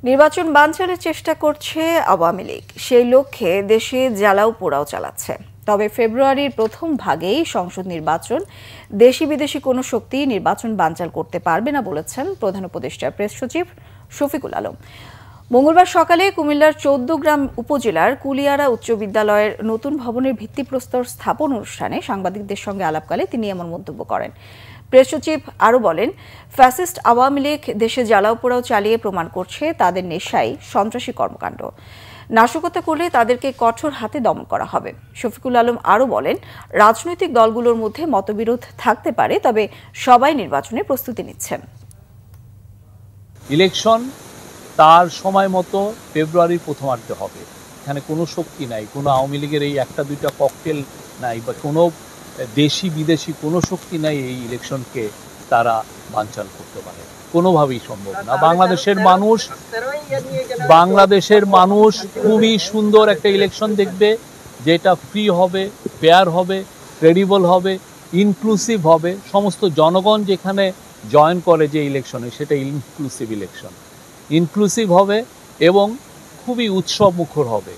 নির্বাচন বানচালের চেষ্টা করছে আওয়ামী লীগ। সেই লক্ষ্যে দেশে জ্বালাও পোড়াও চালাচ্ছে। তবে ফেব্রুয়ারির প্রথম ভাগেই সংসদ নির্বাচন, দেশি বিদেশি কোনো শক্তি নির্বাচন বানচাল করতে পারবে না বলেছেন প্রধান উপদেষ্টার প্রেস সচিব শফিকুল আলম। মঙ্গলবার সকালে কুমিল্লার ১৪গ্রাম উপজেলার কুলিয়ারা উচ্চ বিদ্যালয়ের নতুন ভবনের ভিত্তিপ্রস্তর স্থাপন অনুষ্ঠানে সাংবাদিকদের সঙ্গে আলাপকালে তিনি এমন মন্তব্য করেন। প্রেস সচিব আরও বলেন, ফ্যাসিস্ট আওয়ামী লীগ দেশে জ্বালাও পোড়াও চালিয়ে প্রমাণ করছে তাদের নেশাই সন্ত্রাসী কর্মকাণ্ড। নাশকতা করলে তাদেরকে কঠোর হাতে দমন করা হবে। শফিকুল আলম আরও বলেন, রাজনৈতিক দলগুলোর মধ্যে মতবিরোধ থাকতে পারে, তবে সবাই নির্বাচনের প্রস্তুতি নিচ্ছেন। ইলেকশন তার সময় মতো ফেব্রুয়ারির প্রথমার্ধে হবে। এখানে কোনো শক্তি নাই, কোনো আওয়ামী লীগের এই একটা দুইটা ককটেল নাই বা কোনো দেশি বিদেশি কোনো শক্তি নাই এই ইলেকশনকে তারা বানচাল করতে পারে। কোনোভাবেই সম্ভব না। বাংলাদেশের মানুষ খুবই সুন্দর একটা ইলেকশন দেখবে, যেটা ফ্রি হবে, ফেয়ার হবে, ক্রেডিবল হবে, ইনক্লুসিভ হবে। সমস্ত জনগণ যেখানে জয়েন করে যে ইলেকশনে, সেটা ইনক্লুসিভ ইলেকশন, ইনক্লুসিভ হবে এবং খুবই উৎসব মুখর হবে।